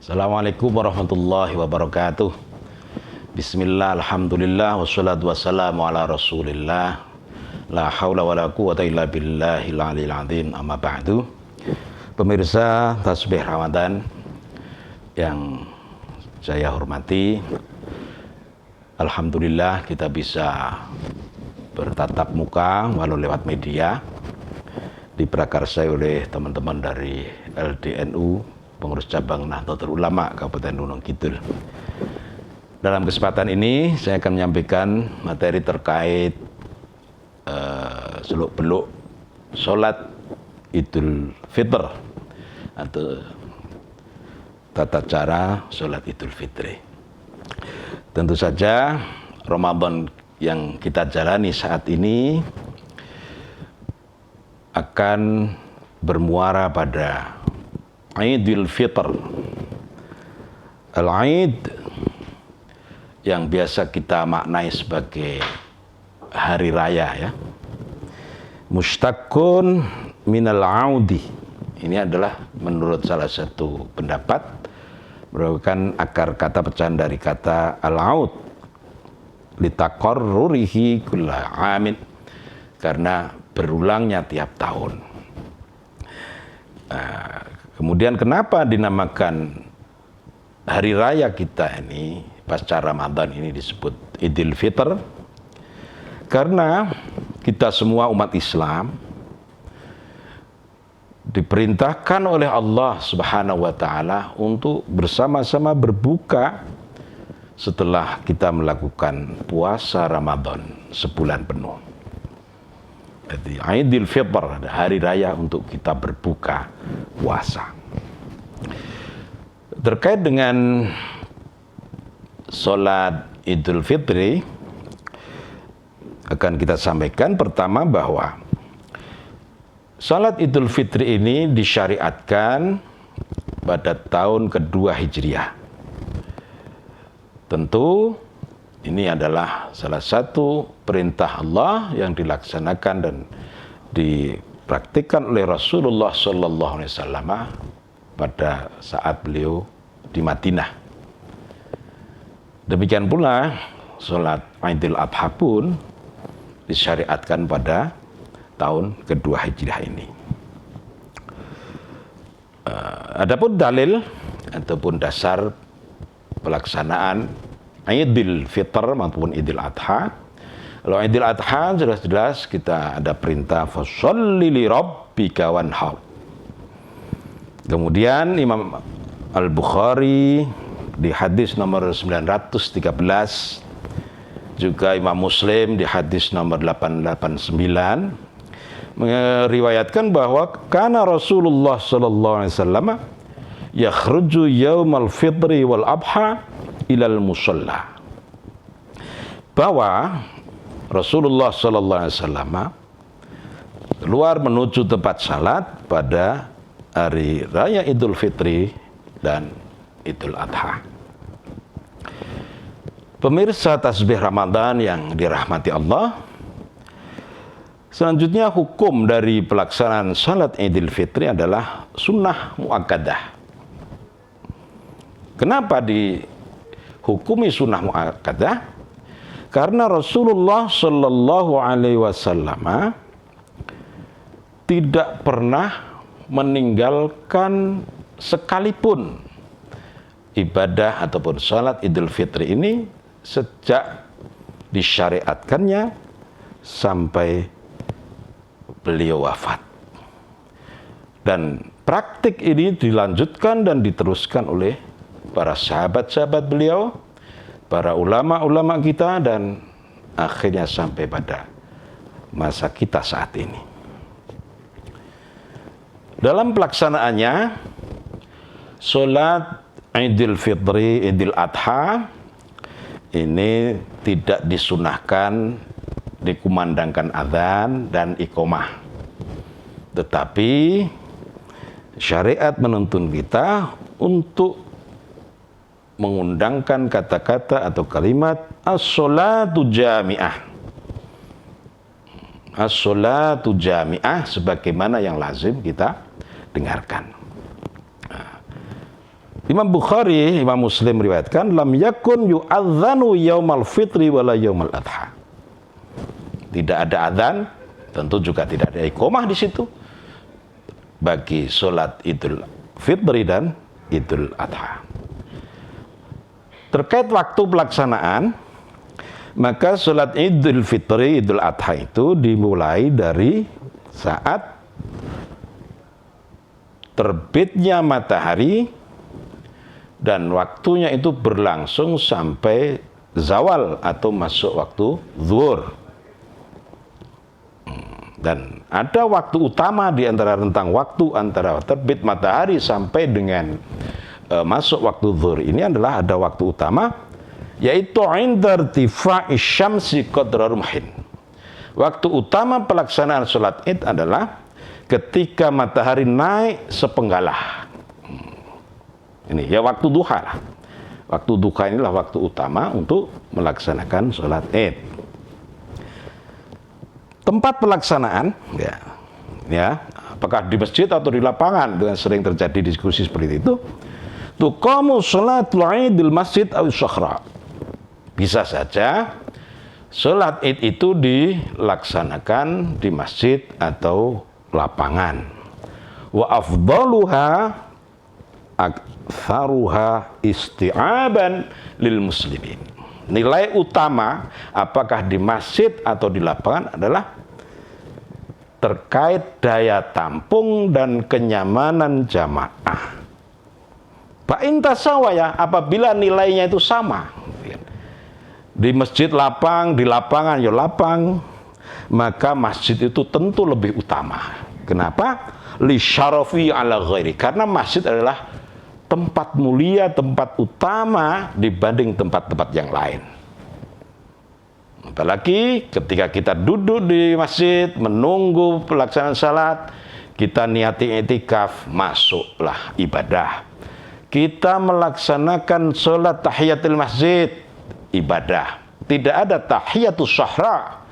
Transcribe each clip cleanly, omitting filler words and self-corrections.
Assalamualaikum warahmatullahi wabarakatuh. Bismillah, alhamdulillah, wassalatu wassalamu ala rasulillah. La hawla wa la quwata illa billahil aliyil azim, amma ba'du. Pemirsa Tasbih Ramadan yang saya hormati, alhamdulillah kita bisa bertatap muka walau lewat media, diprakarsai oleh teman-teman dari LDNU, pengurus cabang Nahdlatul Ulama Kabupaten Gunung Kidul. Dalam kesempatan ini saya akan menyampaikan materi terkait seluk-beluk sholat Idul Fitr atau tata cara sholat Idul Fitri. Tentu saja Ramadan yang kita jalani saat ini akan bermuara pada Idul Fitr. Al-Aid yang biasa kita maknai sebagai hari raya ya. Mushtaqun minal audi. Ini adalah menurut salah satu pendapat merupakan akar kata pecahan dari kata al-aud litaqarrurihi kulla amin, karena berulangnya tiap tahun. Kemudian kenapa dinamakan hari raya kita ini pasca Ramadan ini disebut Idul Fitr? Karena kita semua umat Islam diperintahkan oleh Allah Subhanahu wa taala untuk bersama-sama berbuka setelah kita melakukan puasa Ramadan sebulan penuh. Jadi Idul Fitr, hari raya untuk kita berbuka puasa. Terkait dengan sholat Idul Fitri, akan kita sampaikan pertama bahwa sholat Idul Fitri ini disyariatkan pada tahun kedua Hijriah. Tentu ini adalah salah satu perintah Allah yang dilaksanakan dan dipraktikkan oleh Rasulullah Sallallahu Alaihi Wasallam pada saat beliau di Madinah. Demikian pula sholat Idul Adha pun disyariatkan pada tahun kedua Hijriah ini. Adapun dalil ataupun dasar pelaksanaan Idul Fitr maupun Idul Adha. Kalau Idul Adha jelas-jelas kita ada perintah fasholli li rabbika wanhar. Kemudian Imam Al-Bukhari di hadis nomor 913, juga Imam Muslim di hadis nomor 889 meriwayatkan bahwa kana Rasulullah sallallahu alaihi wasallam yakhruju yaumal fitri wal adha ilal musalla, bahwa Rasulullah sallallahu alaihi wasallam keluar menuju tempat salat pada hari raya Idul Fitri dan Idul Adha. Pemirsa Tasbih Ramadan yang dirahmati Allah, selanjutnya hukum dari pelaksanaan salat Idul Fitri adalah sunnah muakkadah. Kenapa dihukumi sunnah muakkadah? Karena Rasulullah Shallallahu Alaihi Wasallam tidak pernah meninggalkan sekalipun ibadah ataupun salat Idul Fitri ini sejak disyariatkannya sampai beliau wafat. Dan praktik ini dilanjutkan dan diteruskan oleh para sahabat-sahabat beliau, para ulama-ulama kita, dan akhirnya sampai pada masa kita saat ini. Dalam pelaksanaannya, sholat Idul Fitri, Idul Adha ini tidak disunahkan dikumandangkan adzan dan iqamah, tetapi syariat menuntun kita untuk mengundangkan kata-kata atau kalimat as-sholatu jami'ah. As-sholatu jami'ah sebagaimana yang lazim kita dengarkan. Imam Bukhari, Imam Muslim meriwayatkan, lam yakun yu'adzanu yaumal fitri wala yaumal adha. Tidak ada adzan, tentu juga tidak ada iqamah di situ bagi sholat Idul Fitri dan Idul Adha. Terkait waktu pelaksanaan, maka sholat Idul Fitri, Idul Adha itu dimulai dari saat terbitnya matahari dan waktunya itu berlangsung sampai zawal atau masuk waktu zuhur. Dan ada waktu utama di antara rentang waktu antara terbit matahari sampai dengan masuk waktu zuhur ini adalah ada waktu utama, yaitu inda irtifa'i syamsi qadra rumhin. Waktu utama pelaksanaan sholat Id adalah ketika matahari naik sepenggalah. Ini ya waktu duha lah. Waktu duha inilah waktu utama untuk melaksanakan sholat Id. Tempat pelaksanaan, ya, apakah di masjid atau di lapangan, dengan sering terjadi diskusi seperti itu. Tuqamu sholatul Id di masjid aw syakhra. Bisa saja sholat Id itu dilaksanakan di masjid atau lapangan. Wa afdaluha aktsaruha isti'aban lil muslimin. Nilai utama apakah di masjid atau di lapangan adalah terkait daya tampung dan kenyamanan jamaah. Fa'in tasawaya, apabila nilainya itu sama, di masjid lapang, di lapangan ya lapang, maka masjid itu tentu lebih utama. Kenapa? Li syarafi ala ghairi, karena masjid adalah tempat mulia, tempat utama dibanding tempat-tempat yang lain. Apalagi ketika kita duduk di masjid menunggu pelaksanaan salat, kita niati i'tikaf, masuklah ibadah. Kita melaksanakan salat tahiyatul masjid, ibadah. Tidak ada tahiyatul syahra,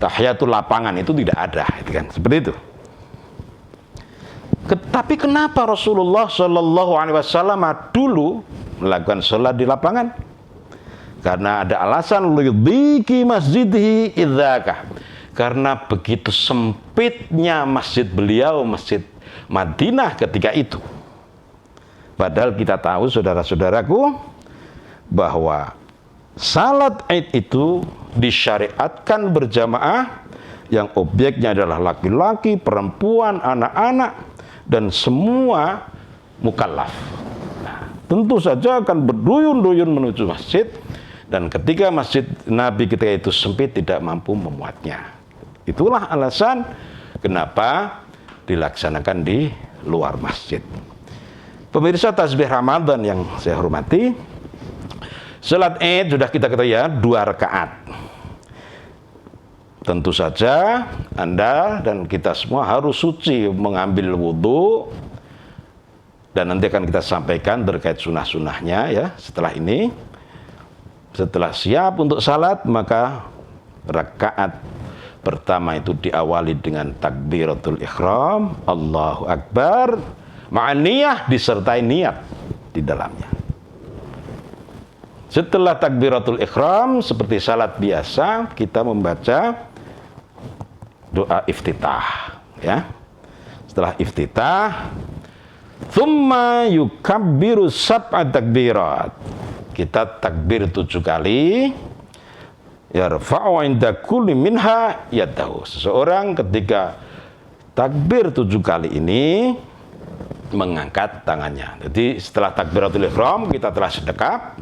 tahiyatul lapangan, itu tidak ada, itu kan seperti itu. Tapi kenapa Rasulullah Shallallahu Alaihi Wasallam dulu melakukan sholat di lapangan? Karena ada alasan lidhiki masjidhi idzaka. Karena begitu sempitnya masjid beliau, masjid Madinah ketika itu. Padahal kita tahu, saudara-saudaraku, bahwa salat Id itu disyariatkan berjamaah yang objeknya adalah laki-laki, perempuan, anak-anak, dan semua mukallaf. Nah, tentu saja akan berduyun-duyun menuju masjid, dan ketika masjid Nabi ketika itu sempit, tidak mampu memuatnya. Itulah alasan kenapa dilaksanakan di luar masjid. Pemirsa tasbih Ramadan yang saya hormati, salat Id sudah kita ketahui ya, 2 rakaat. Tentu saja Anda dan kita semua harus suci, mengambil wudhu, dan nanti akan kita sampaikan terkait sunnah-sunnahnya ya setelah ini. Setelah siap untuk salat, maka rakaat pertama itu diawali dengan takbiratul ihram, Allahu Akbar, ma'aniyah, disertai niat di dalamnya. Setelah takbiratul ihram, seperti salat biasa, kita membaca doa iftitah, ya. Setelah iftitah, thumma yukabbiru sab'a takbirat. Kita takbir 7 kali. Yarfa'u 'inda kulli minha yadahu. Seseorang ketika takbir 7 kali ini mengangkat tangannya. Jadi setelah takbiratul ihram kita telah sedekap,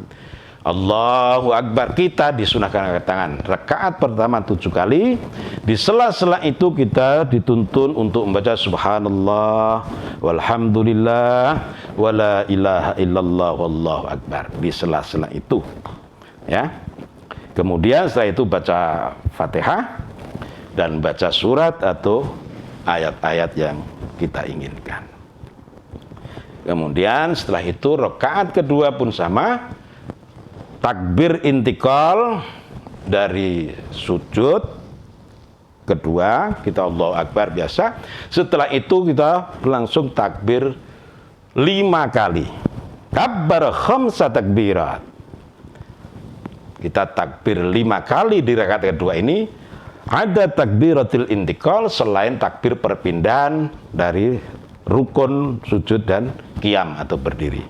Allahu Akbar, kita disunahkan angkat tangan. Rakaat pertama 7 kali. Di sela-sela itu kita dituntun untuk membaca subhanallah walhamdulillah wala ilaha illallah wallahu akbar. Di sela-sela itu, ya. Kemudian setelah itu baca Fatihah dan baca surat atau ayat-ayat yang kita inginkan. Kemudian setelah itu rakaat kedua pun sama, takbir intikal dari sujud kedua, kita Allahu Akbar biasa. Setelah itu kita langsung takbir 5 kali. Kabbar khamsa takbirat. Kita takbir 5 kali di rakaat kedua ini. Ada takbiratul intiqal, selain takbir perpindahan dari rukun, sujud, dan qiyam atau berdiri.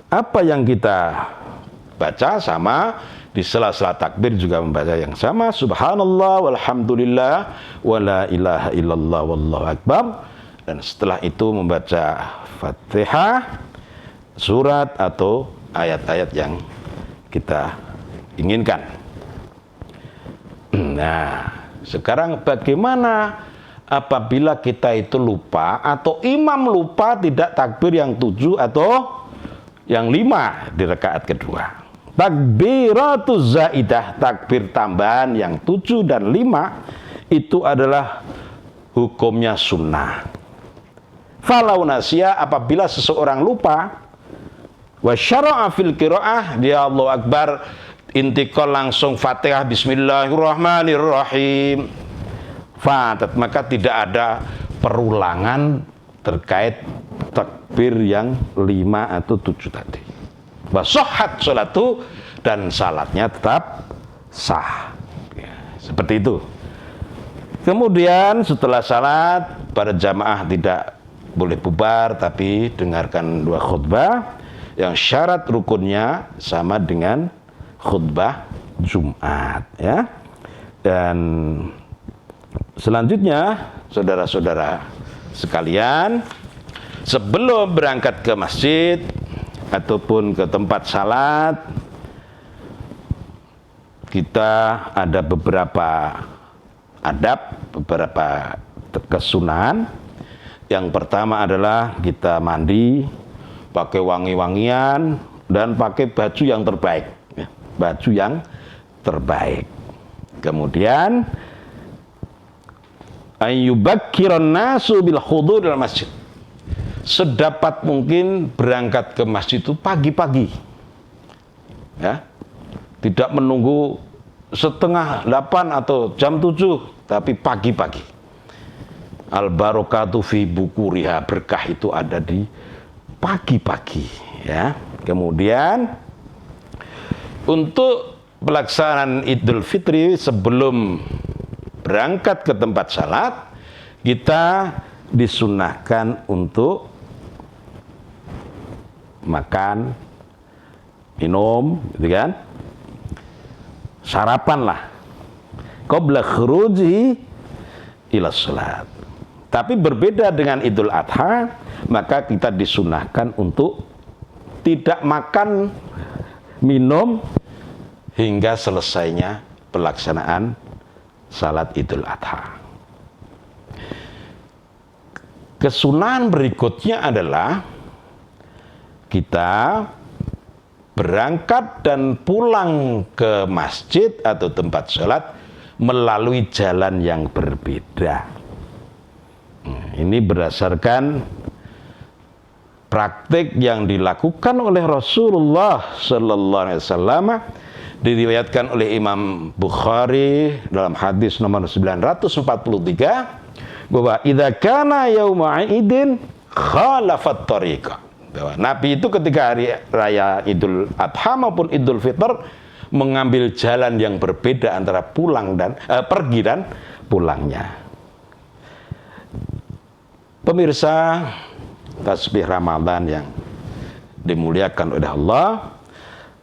Apa yang kita baca sama, di sela-sela takbir juga membaca yang sama. Subhanallah walhamdulillah wa la ilaha illallah wallahu akbar. Dan setelah itu membaca Fatihah, surat atau ayat-ayat yang kita inginkan. Nah, sekarang bagaimana apabila kita itu lupa atau imam lupa tidak takbir yang 7 atau yang 5 di rakaat kedua? Takbiratuz zaidah, takbir tambahan yang 7 dan 5 itu adalah hukumnya sunnah. Falau nasya, apabila seseorang lupa, wa syara'a fil qiraah, dia Allahu Akbar, intiqal langsung Fatihah bismillahirrahmanirrahim, fatat, maka tidak ada perulangan terkait takbir yang 5 atau 7 tadi. Wa sahhat sholatu, dan salatnya tetap sah. Ya, seperti itu. Kemudian setelah salat, para jamaah tidak boleh bubar, tapi dengarkan 2 khutbah yang syarat rukunnya sama dengan khutbah Jumat, ya. Dan selanjutnya, saudara-saudara sekalian, sebelum berangkat ke masjid ataupun ke tempat salat, kita ada beberapa adab, beberapa kesunahan. Yang pertama adalah kita mandi, pakai wangi-wangian, dan pakai baju yang terbaik, ya, baju yang terbaik. Kemudian ayyubakkiran nasu bil hudur dalam masjid, sedapat mungkin berangkat ke masjid itu pagi-pagi, ya, tidak menunggu setengah 8 atau jam 7, tapi pagi-pagi. Al barokatu fi bukuriha, berkah itu ada di pagi-pagi, ya. Kemudian untuk pelaksanaan Idul Fitri, sebelum berangkat ke tempat salat, kita disunahkan untuk makan, minum, gitu kan, sarapan lah, qabla khuruji ila salat. Tapi berbeda dengan Idul Adha, maka kita disunahkan untuk tidak makan, minum hingga selesainya pelaksanaan salat Idul Adha. Kesunahan berikutnya adalah kita berangkat dan pulang ke masjid atau tempat salat melalui jalan yang berbeda. Ini berdasarkan praktik yang dilakukan oleh Rasulullah Sallallahu Alaihi Wasallam, diriwayatkan oleh Imam Bukhari dalam hadis nomor 943, bahwa idza kana yauma idin khalafat tariqa, bahwa Nabi itu ketika hari raya Idul Adha maupun Idul Fitr mengambil jalan yang berbeda antara pulang dan pergi dan pulangnya. Pemirsa tasbih Ramadan yang dimuliakan oleh Allah,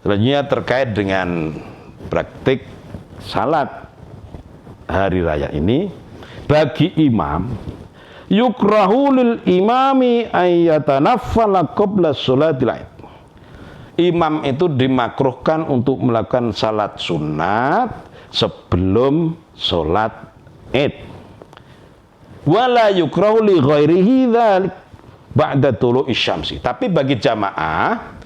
selanjutnya terkait dengan praktik salat hari raya ini, bagi imam, yukrahu lil imami ayyatanaffala qabla sholatil id. Imam itu dimakruhkan untuk melakukan salat sunat sebelum sholat id. Wala yukrahu li ghairihi dzalik ba'da tulu'i syamsi. Tapi bagi jamaah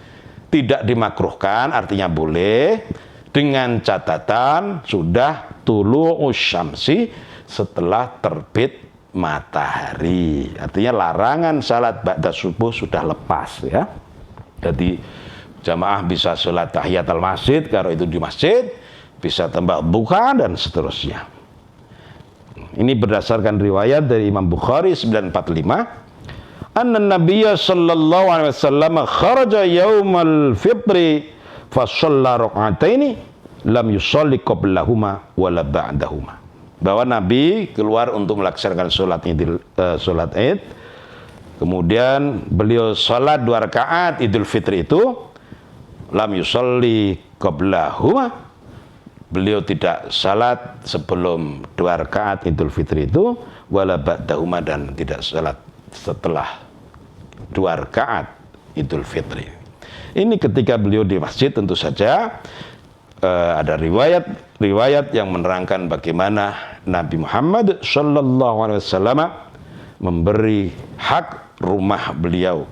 tidak dimakruhkan, artinya boleh, dengan catatan sudah tulu'u syamsi, setelah terbit matahari. Artinya larangan salat ba'da subuh sudah lepas, ya. Jadi jamaah bisa salat tahiyatul masjid kalau itu di masjid, bisa tembak duha dan seterusnya. Ini berdasarkan riwayat dari Imam Bukhari 945. anna nabiyya sallallahu alaihi wasallam kharaja yaumal fitri fa shalla rak'ataini lam yusalli qablahuma wala ba'dahuma. Bahwa Nabi keluar untuk melaksanakan sholat Id, kemudian beliau sholat 2 rakaat Idul Fitri itu, lam yusalli qablahuma, beliau tidak salat sebelum 2 rakaat Idul Fitri itu, wala ba'dahuma, dan tidak salat setelah 2 rakaat Idul Fitri. Ini ketika beliau di masjid, tentu saja ada riwayat yang menerangkan bagaimana Nabi Muhammad sallallahu alaihi wasallam memberi hak rumah beliau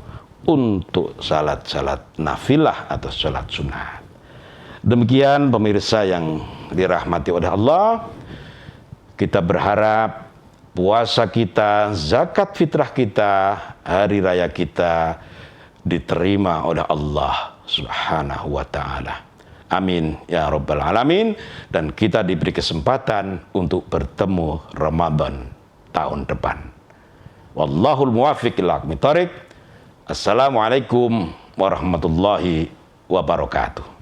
untuk salat-salat nafilah atau salat sunat. Demikian pemirsa yang dirahmati oleh Allah, kita berharap puasa kita, zakat fitrah kita, hari raya kita diterima oleh Allah Subhanahu wa ta'ala. Amin ya rabbal alamin. Dan kita diberi kesempatan untuk bertemu Ramadan tahun depan. Wallahul muwaffiq ila aqwamit thoriq. Assalamualaikum warahmatullahi wabarakatuh.